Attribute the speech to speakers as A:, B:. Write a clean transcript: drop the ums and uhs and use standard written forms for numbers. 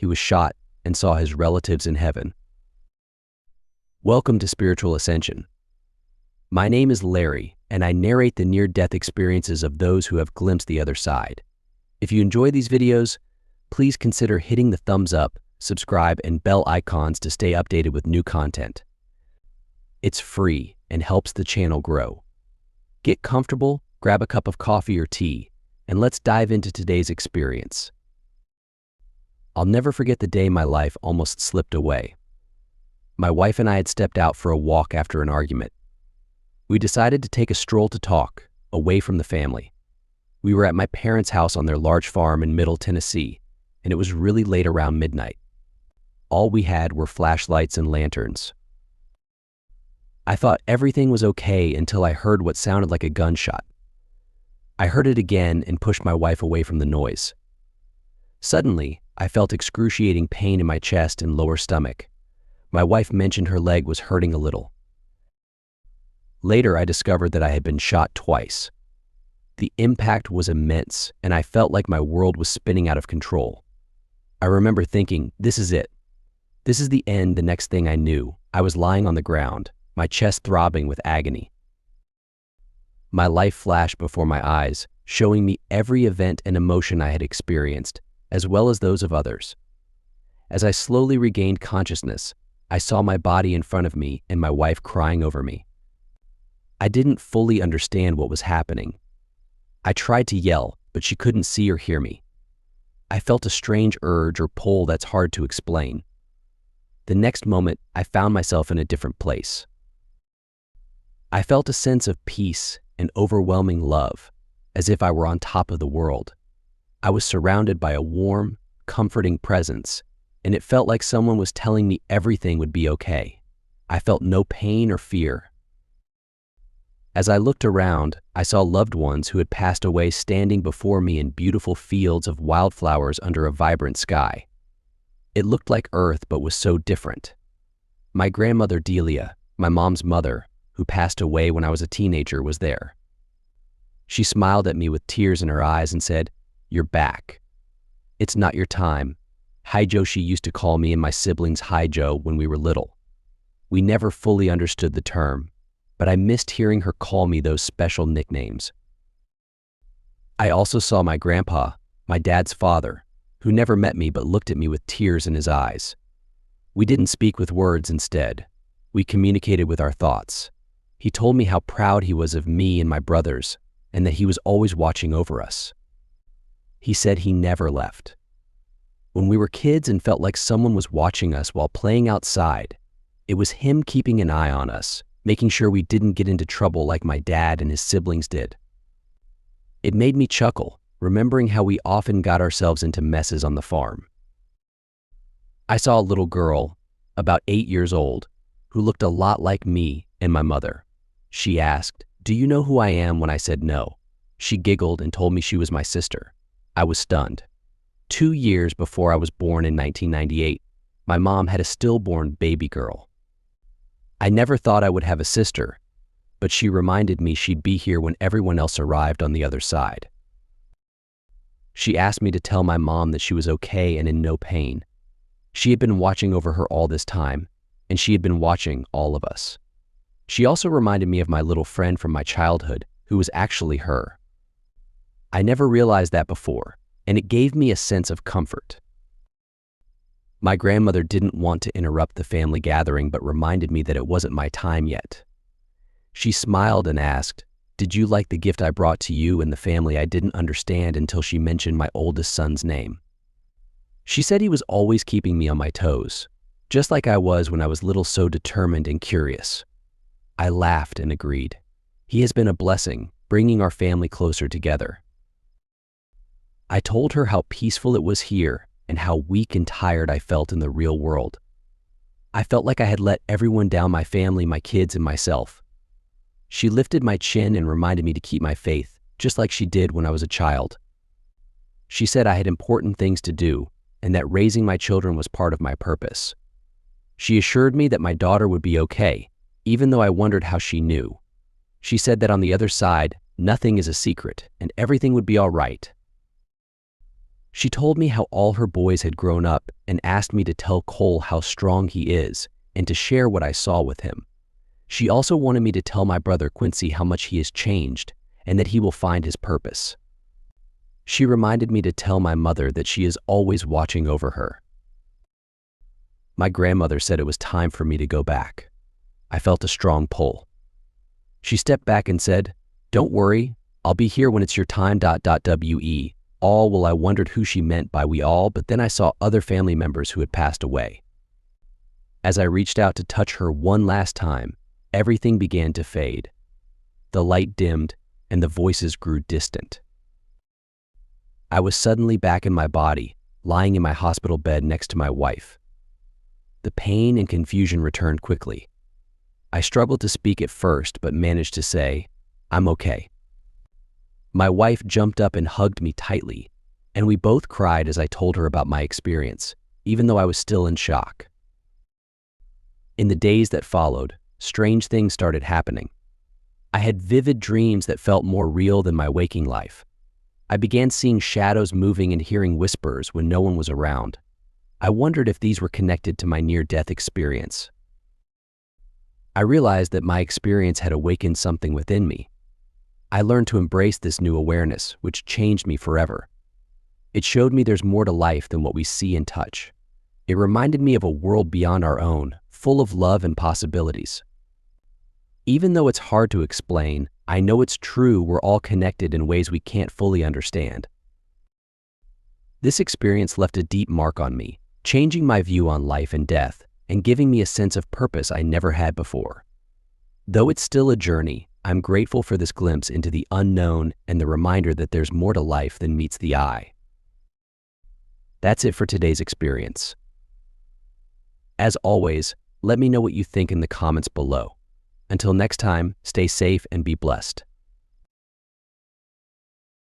A: he was shot and saw his relatives in heaven. Welcome to Spiritual Ascension. My name is Larry, and I narrate the near-death experiences of those who have glimpsed the other side. If you enjoy these videos, please consider hitting the thumbs up, subscribe, and bell icons to stay updated with new content. It's free and helps the channel grow. Get comfortable, grab a cup of coffee or tea, and let's dive into today's experience. I'll never forget the day my life almost slipped away. My wife and I had stepped out for a walk after an argument. We decided to take a stroll to talk, away from the family. We were at my parents' house on their large farm in Middle Tennessee, and it was really late around midnight. All we had were flashlights and lanterns. I thought everything was okay until I heard what sounded like a gunshot. I heard it again and pushed my wife away from the noise. Suddenly, I felt excruciating pain in my chest and lower stomach. My wife mentioned her leg was hurting a little. Later, I discovered that I had been shot twice. The impact was immense, and I felt like my world was spinning out of control. I remember thinking, this is it. This is the end. The next thing I knew, I was lying on the ground, my chest throbbing with agony. My life flashed before my eyes, showing me every event and emotion I had experienced, as well as those of others. As I slowly regained consciousness, I saw my body in front of me and my wife crying over me. I didn't fully understand what was happening. I tried to yell, but she couldn't see or hear me. I felt a strange urge or pull that's hard to explain. The next moment, I found myself in a different place. I felt a sense of peace and overwhelming love, as if I were on top of the world. I was surrounded by a warm, comforting presence, and it felt like someone was telling me everything would be okay. I felt no pain or fear. As I looked around, I saw loved ones who had passed away standing before me in beautiful fields of wildflowers under a vibrant sky. It looked like Earth, but was so different. My grandmother Delia, my mom's mother, who passed away when I was a teenager, was there. She smiled at me with tears in her eyes and said, "You're back. It's not your time." Hi-Jo, she used to call me and my siblings Hi-Jo when we were little. We never fully understood the term, but I missed hearing her call me those special nicknames. I also saw my grandpa, my dad's father, who never met me but looked at me with tears in his eyes. We didn't speak with words instead. We communicated with our thoughts. He told me how proud he was of me and my brothers, and that he was always watching over us. He said he never left. When we were kids and felt like someone was watching us while playing outside, it was him keeping an eye on us, making sure we didn't get into trouble like my dad and his siblings did. It made me chuckle, remembering how we often got ourselves into messes on the farm. I saw a little girl, about 8 years old, who looked a lot like me and my mother. She asked, "Do you know who I am?" When I said no. She giggled and told me she was my sister. I was stunned. 2 years before I was born in 1998, my mom had a stillborn baby girl. I never thought I would have a sister, but she reminded me she'd be here when everyone else arrived on the other side. She asked me to tell my mom that she was okay and in no pain. She had been watching over her all this time, and she had been watching all of us. She also reminded me of my little friend from my childhood, who was actually her. I never realized that before, and it gave me a sense of comfort. My grandmother didn't want to interrupt the family gathering, but reminded me that it wasn't my time yet. She smiled and asked, "Did you like the gift I brought to you and the family?" I didn't understand until she mentioned my oldest son's name. She said he was always keeping me on my toes, just like I was when I was little, so determined and curious. I laughed and agreed. He has been a blessing, bringing our family closer together. I told her how peaceful it was here and how weak and tired I felt in the real world. I felt like I had let everyone down: my family, my kids, and myself. She lifted my chin and reminded me to keep my faith, just like she did when I was a child. She said I had important things to do and that raising my children was part of my purpose. She assured me that my daughter would be okay, even though I wondered how she knew. She said that on the other side, nothing is a secret and everything would be all right. She told me how all her boys had grown up and asked me to tell Cole how strong he is and to share what I saw with him. She also wanted me to tell my brother Quincy how much he has changed and that he will find his purpose. She reminded me to tell my mother that she is always watching over her. My grandmother said it was time for me to go back. I felt a strong pull. She stepped back and said, "Don't worry, I'll be here when it's your time. We all." Well, I wondered who she meant by we all, but then I saw other family members who had passed away. As I reached out to touch her one last time, everything began to fade. The light dimmed and the voices grew distant. I was suddenly back in my body, lying in my hospital bed next to my wife. The pain and confusion returned quickly. I struggled to speak at first, but managed to say, "I'm okay." My wife jumped up and hugged me tightly, and we both cried as I told her about my experience, even though I was still in shock. In the days that followed, strange things started happening. I had vivid dreams that felt more real than my waking life. I began seeing shadows moving and hearing whispers when no one was around. I wondered if these were connected to my near-death experience. I realized that my experience had awakened something within me. I learned to embrace this new awareness, which changed me forever. It showed me there's more to life than what we see and touch. It reminded me of a world beyond our own, full of love and possibilities. Even though it's hard to explain, I know it's true. We're all connected in ways we can't fully understand. This experience left a deep mark on me, changing my view on life and death, and giving me a sense of purpose I never had before. Though it's still a journey, I'm grateful for this glimpse into the unknown and the reminder that there's more to life than meets the eye. That's it for today's experience. As always, let me know what you think in the comments below. Until next time, stay safe and be blessed.